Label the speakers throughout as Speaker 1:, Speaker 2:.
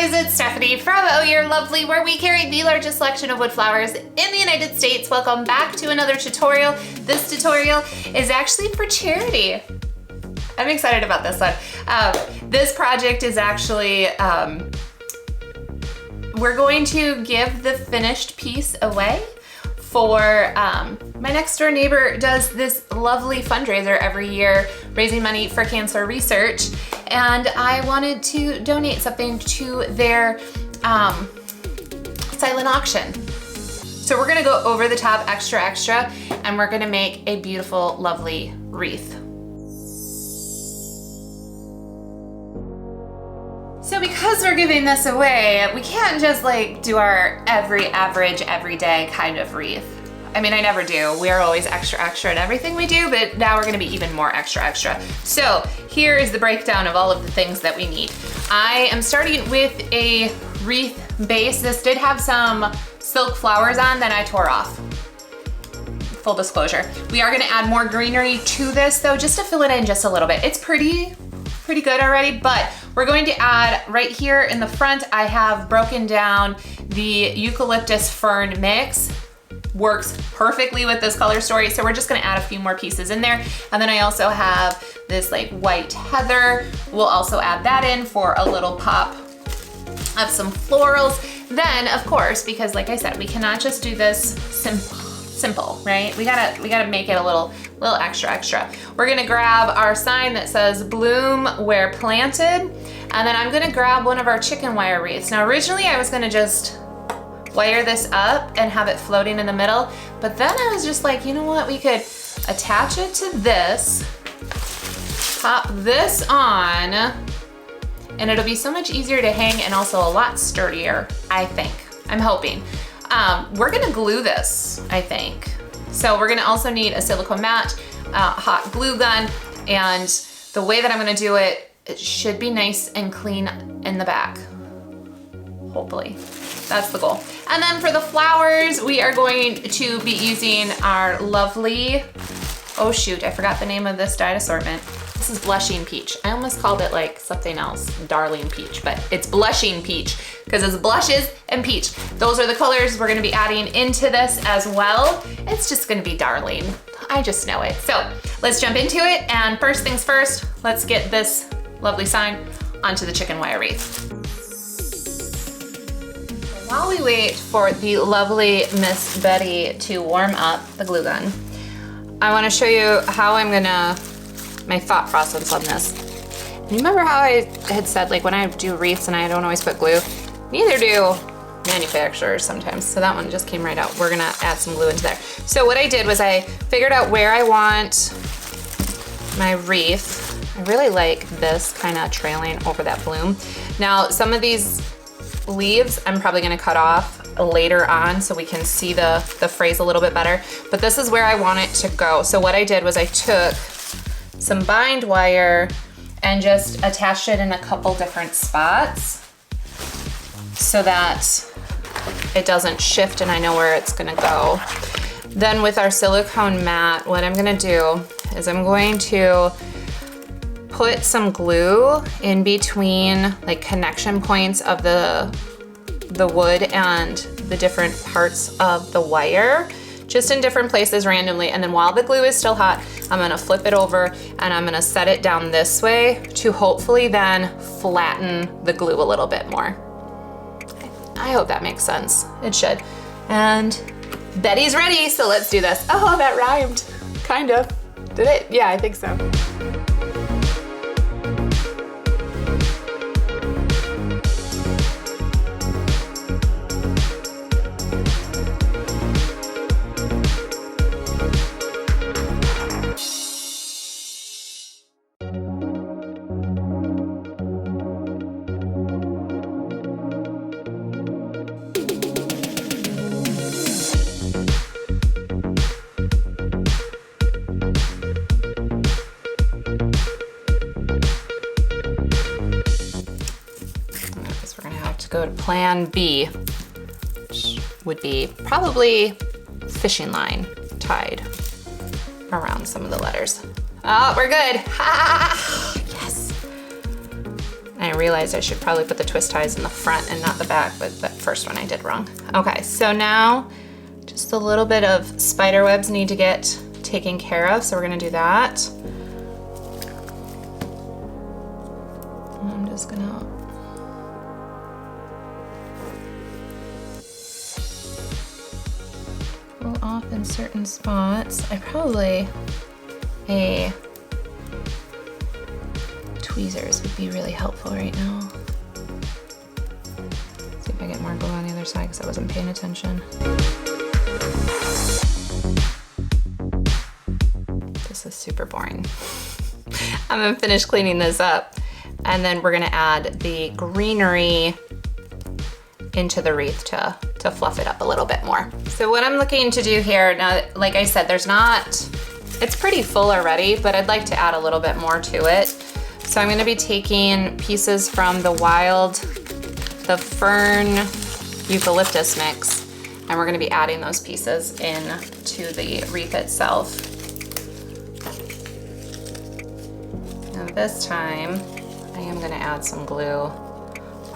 Speaker 1: guys, it's Stephanie from Oh You're Lovely, where we carry the largest selection of wood flowers in the United States. Welcome back to another tutorial. This tutorial is actually for charity. I'm excited about this one. This project is actually, we're going to give the finished piece away for, my next door neighbor does this lovely fundraiser every year, raising money for cancer research. And I wanted to donate something to their silent auction. So we're gonna go over the top extra, and we're gonna make a beautiful, lovely wreath. So because we're giving this away, we can't just like do our everyday kind of wreath. I mean, I never do. We are always extra in everything we do, but now we're gonna be even more extra. So here is the breakdown of all of the things that we need. I am starting with a wreath base. This did have some silk flowers on that I tore off. Full disclosure. We are gonna add more greenery to this though, just to fill it in just a little bit. It's pretty good already, but we're going to add right here in the front, I have broken down the eucalyptus fern mix. Works perfectly with this color story, so we're just gonna add a few more pieces in there. And then I also have this like white heather. We'll also add that in for a little pop of some florals. Then, of course, because like I said, we cannot just do this simple, right? We gotta make it a little extra. We're gonna grab our sign that says bloom where planted, and then I'm gonna grab one of our chicken wire wreaths. Now originally I was gonna just wire this up and have it floating in the middle, but then I was just like, you know what, we could attach it to this, pop this on, and it'll be so much easier to hang and also a lot sturdier, I think. I'm hoping. We're gonna glue this, I think. So we're gonna also need a silicone mat, hot glue gun, and the way that I'm gonna do it, it should be nice and clean in the back, hopefully. That's the goal. And then for the flowers, we are going to be using our lovely, oh shoot, I forgot the name of this dyed assortment. This is blushing peach. I almost called it like something else, darling peach, but it's blushing peach because it's blushes and peach. Those are the colors we're gonna be adding into this as well. It's just gonna be darling. I just know it. So let's jump into it. And first things first, let's get this lovely sign onto the chicken wire wreath. While we wait for the lovely Miss Betty to warm up the glue gun, I wanna show you how I'm gonna, my thought process on this. You remember how I had said like when I do wreaths and I don't always put glue? Neither do manufacturers sometimes, so that one just came right out. We're gonna add some glue into there. So what I did was I figured out where I want my wreath. I really like this kind of trailing over that bloom. Now some of these leaves I'm probably gonna cut off later on so we can see the phrase a little bit better, but this is where I want it to go. So what I did was I took some bind wire and just attached it in a couple different spots so that it doesn't shift and I know where it's gonna go. Then with our silicone mat, what I'm gonna do is I'm going to put some glue in between like connection points of the wood and the different parts of the wire, just in different places randomly. And then while the glue is still hot, I'm gonna flip it over and I'm gonna set it down this way to hopefully then flatten the glue a little bit more. I hope that makes sense. It should. And Betty's ready, so let's do this. Oh, that rhymed, kind of. Did it? Yeah, I think so. Go to plan B, which would be probably fishing line tied around some of the letters. Oh, we're good. Yes. I realized I should probably put the twist ties in the front and not the back, but that first one I did wrong. Okay, so now just a little bit of spider webs need to get taken care of, so we're gonna do that. I'm just gonna pull off in certain spots. Tweezers would be really helpful right now. See if I get more glue on the other side because I wasn't paying attention. This is super boring. I'm gonna finish cleaning this up and then we're gonna add the greenery into the wreath to fluff it up a little bit more. So what I'm looking to do here, now, like I said, it's pretty full already, but I'd like to add a little bit more to it. So I'm gonna be taking pieces from the fern eucalyptus mix, and we're gonna be adding those pieces into the wreath itself. Now this time, I am gonna add some glue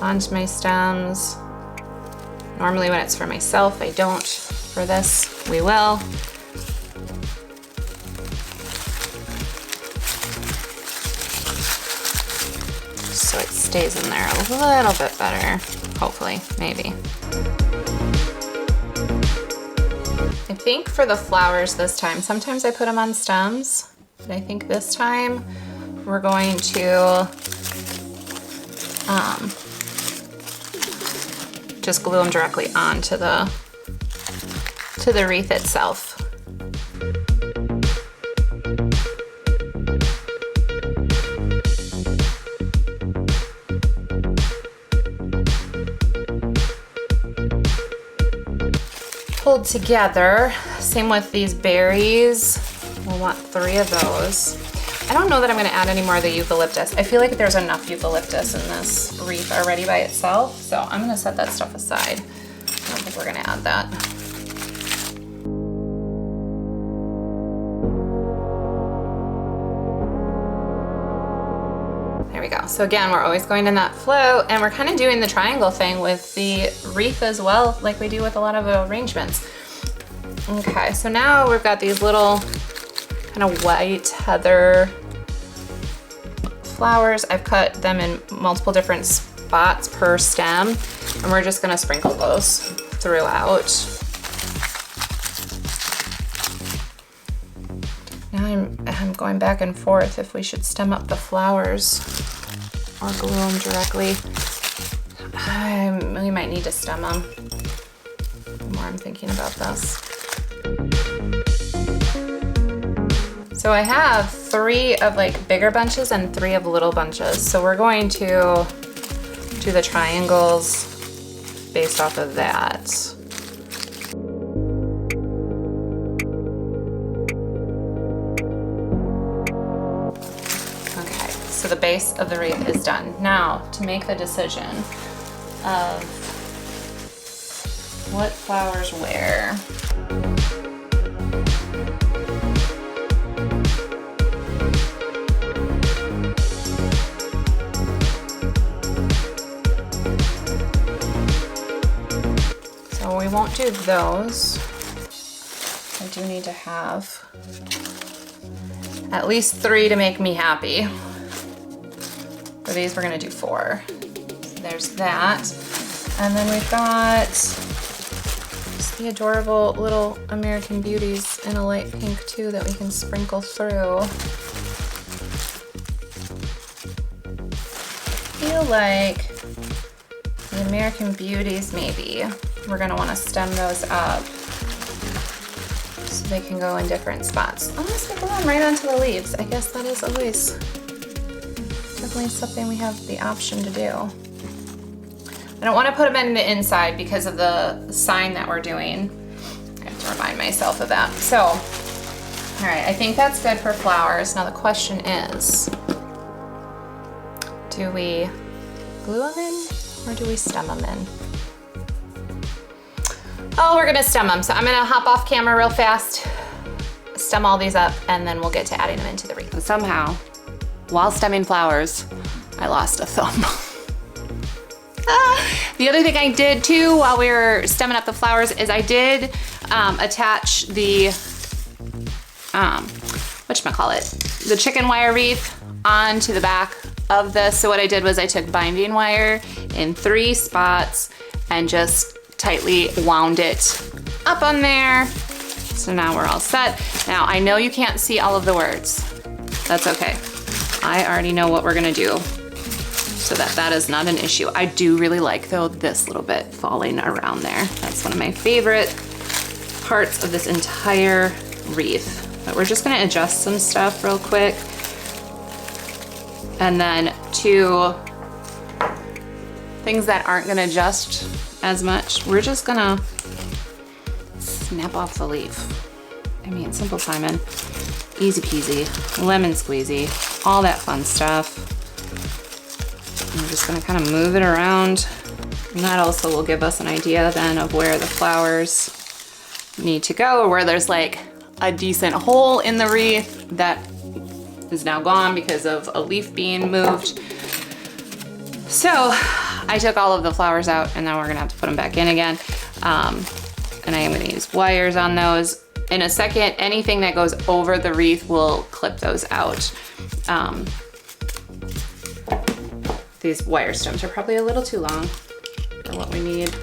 Speaker 1: onto my stems. Normally when it's for myself, I don't. For this, we will. So it stays in there a little bit better, hopefully, maybe. I think for the flowers this time, sometimes I put them on stems, but I think this time we're going to just glue them directly onto the wreath itself. Pulled together. Same with these berries. We'll want 3 of those. I don't know that I'm gonna add any more of the eucalyptus. I feel like there's enough eucalyptus in this wreath already by itself, so I'm gonna set that stuff aside. I don't think we're gonna add that. There we go. So again, we're always going in that flow, and we're kind of doing the triangle thing with the wreath as well, like we do with a lot of arrangements. Okay, so now we've got these little kind of white heather flowers. I've cut them in multiple different spots per stem, and we're just gonna sprinkle those throughout. Now I'm going back and forth if we should stem up the flowers or glue them directly. We might need to stem them. The more I'm thinking about this. So I have 3 of like bigger bunches and 3 of little bunches. So we're going to do the triangles based off of that. Okay, so the base of the wreath is done. Now to make the decision of what flowers where. We won't do those. I do need to have at least 3 to make me happy. For these, we're gonna do 4. So there's that. And then we've got just the adorable little American Beauties in a light pink too that we can sprinkle through. I feel like the American Beauties maybe. We're gonna wanna stem those up so they can go in different spots. Unless we glue them right onto the leaves. I guess that is always definitely something we have the option to do. I don't wanna put them in the inside because of the sign that we're doing. I have to remind myself of that. So, all right, I think that's good for flowers. Now the question is, do we glue them in or do we stem them in? Oh, we're gonna stem them. So I'm gonna hop off camera real fast, stem all these up, and then we'll get to adding them into the wreath.
Speaker 2: And somehow, while stemming flowers,
Speaker 1: I lost a thumb. The other thing I did too while we were stemming up the flowers is I did attach the, whatchamacallit, the chicken wire wreath onto the back of this. So what I did was I took binding wire in 3 spots and just tightly wound it up on there. So now we're all set. Now I know you can't see all of the words. That's okay. I already know what we're gonna do, so that is not an issue. I do really like though this little bit falling around there. That's one of my favorite parts of this entire wreath. But we're just gonna adjust some stuff real quick. And then 2 things that aren't gonna adjust as much, we're just gonna snap off the leaf. I mean, simple Simon, easy peasy, lemon squeezy, all that fun stuff. I'm just gonna kind of move it around. And that also will give us an idea then of where the flowers need to go, or where there's like a decent hole in the wreath that is now gone because of a leaf being moved. So I took all of the flowers out and now we're gonna have to put them back in again. And I am gonna use wires on those. In a second, anything that goes over the wreath will clip those out. These wire stems are probably a little too long for what we need.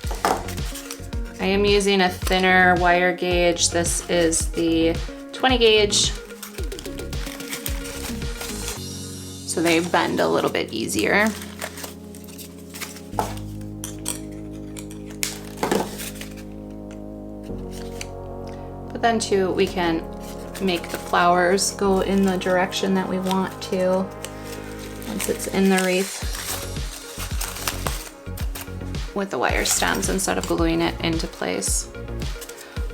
Speaker 1: I am using a thinner wire gauge. This is the 20 gauge. So they bend a little bit easier. But then too, we can make the flowers go in the direction that we want to once it's in the wreath with the wire stems instead of gluing it into place.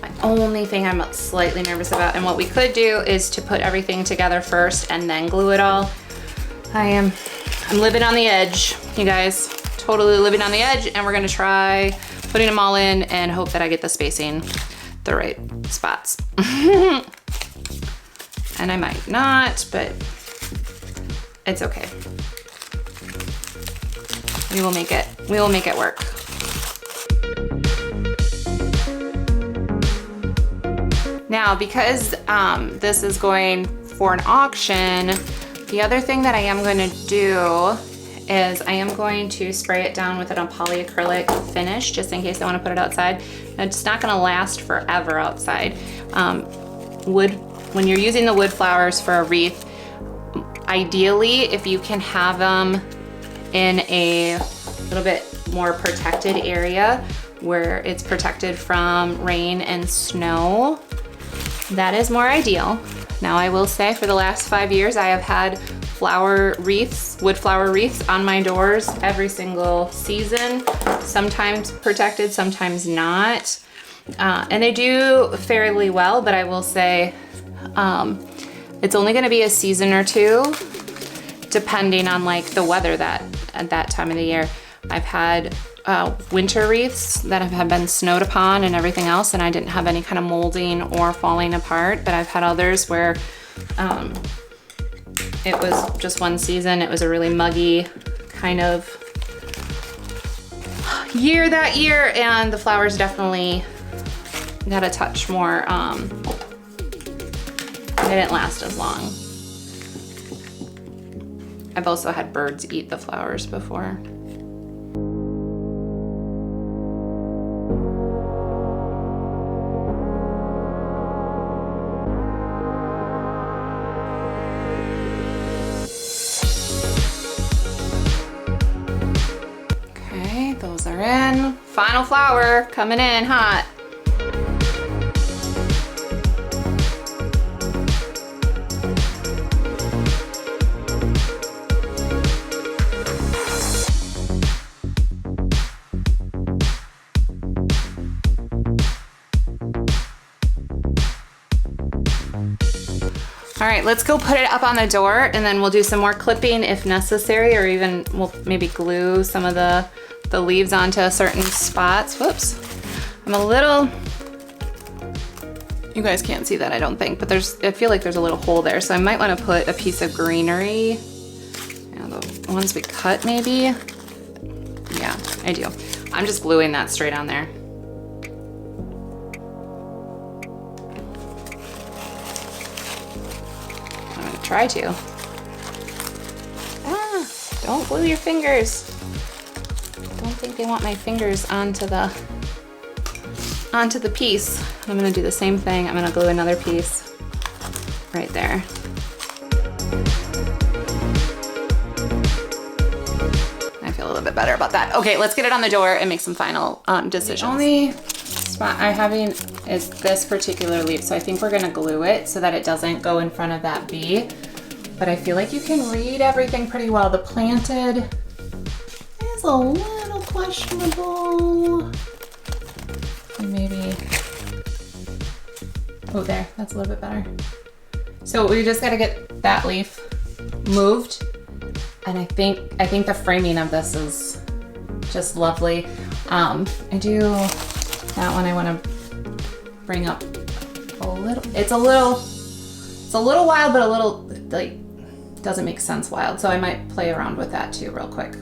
Speaker 1: My only thing I'm slightly nervous about, and what we could do is to put everything together first and then glue it all. I'm living on the edge, you guys, totally living on the edge, and we're gonna try putting them all in and hope that I get the spacing the right spots. And I might not, but it's okay. We will make it work. Now, because this is going for an auction, the other thing that I am going to do is I am going to spray it down with a polyacrylic finish just in case I want to put it outside. It's not going to last forever outside. When you're using the wood flowers for a wreath, ideally if you can have them in a little bit more protected area where it's protected from rain and snow, that is more ideal. Now I will say for the last 5 years I have had flower wreaths, wood flower wreaths on my doors every single season, sometimes protected, sometimes not. And they do fairly well, but I will say it's only gonna be a season or 2 depending on like the weather at that time of the year. I've had winter wreaths that have been snowed upon and everything else, and I didn't have any kind of molding or falling apart, but I've had others where it was just one season. It was a really muggy kind of year that year, and the flowers definitely got a touch more, they didn't last as long. I've also had birds eat the flowers before. Okay, those are in. Final flower coming in hot. All right, let's go put it up on the door and then we'll do some more clipping if necessary, or even we'll maybe glue some of the leaves onto certain spots. Whoops, I'm a little, you guys can't see that I don't think, but I feel like there's a little hole there, so I might wanna put a piece of greenery. Yeah, the ones we cut maybe. Yeah, I do. I'm just gluing that straight on there. I'm gonna try to. Ah, don't glue your fingers. Don't think they want my fingers onto the piece. I'm gonna do the same thing. I'm gonna glue another piece right there. I feel a little bit better about that. Okay, let's get it on the door and make some final decisions. The only spot I'm having is this particular leaf, so I think we're gonna glue it so that it doesn't go in front of that bee. But I feel like you can read everything pretty well. The planted is a little questionable. Maybe, oh there, that's a little bit better. So we just gotta get that leaf moved. And I think the framing of this is just lovely. I do, that one I wanna bring up a little, it's a little wild, but a little, like, doesn't make sense wild. So I might play around with that too real quick.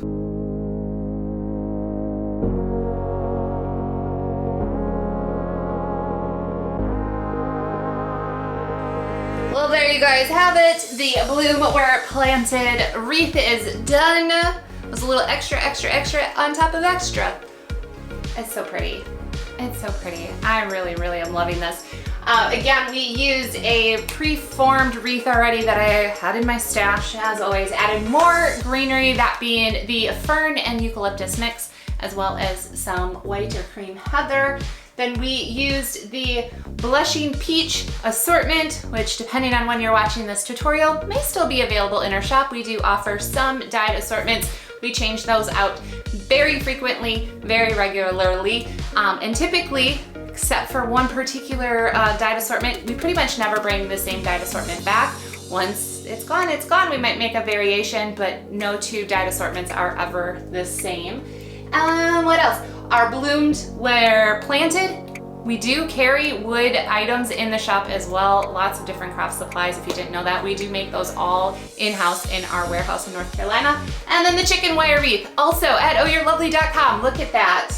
Speaker 1: Well, there you guys have it. The bloom where planted wreath is done. It was a little extra on top of extra. It's so pretty. It's so pretty. I really am loving this. Again, we used a pre-formed wreath already that I had in my stash. As always, added more greenery, that being the fern and eucalyptus mix, as well as some white or cream heather. Then we used the blushing peach assortment, which depending on when you're watching this tutorial, may still be available in our shop. We do offer some dyed assortments. We change those out very frequently, very regularly, and typically, except for one particular dyed assortment, we pretty much never bring the same dyed assortment back. Once it's gone, it's gone. We might make a variation, but no two dyed assortments are ever the same. What else? Our bloomed where planted. We do carry wood items in the shop as well. Lots of different craft supplies, if you didn't know that. We do make those all in-house in our warehouse in North Carolina. And then the chicken wire wreath, also at ohyourlovely.com. Look at that.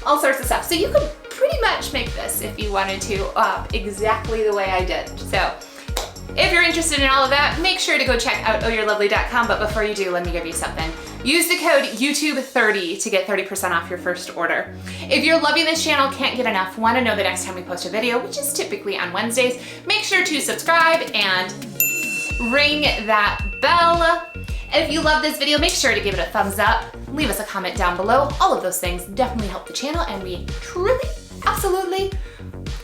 Speaker 1: All sorts of stuff. So you could pretty much make this if you wanted to, exactly the way I did. So if you're interested in all of that, make sure to go check out ohyourlovely.com. But before you do, let me give you something. Use the code YouTube30 to get 30% off your first order. If you're loving this channel, can't get enough, want to know the next time we post a video, which is typically on Wednesdays, make sure to subscribe and ring that bell. And if you love this video, make sure to give it a thumbs up, leave us a comment down below. All of those things definitely help the channel, and we truly, absolutely,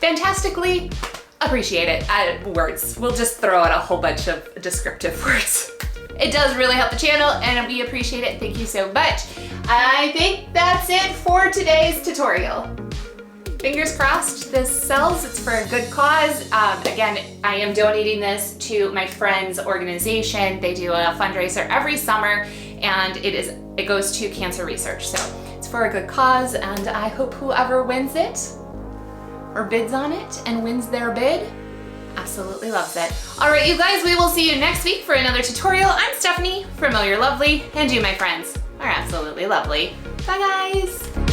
Speaker 1: fantastically appreciate it. Words. We'll just throw out a whole bunch of descriptive words. It does really help the channel, and we appreciate it. Thank you so much. I think that's it for today's tutorial. Fingers crossed this sells. It's for a good cause. Again, I am donating this to my friend's organization. They do a fundraiser every summer, and it goes to cancer research. So it's for a good cause, and I hope whoever wins it or bids on it and wins their bid absolutely loves it. All right, you guys, we will see you next week for another tutorial. I'm Stephanie from Oh You're Lovely, and you, my friends, are absolutely lovely. Bye, guys.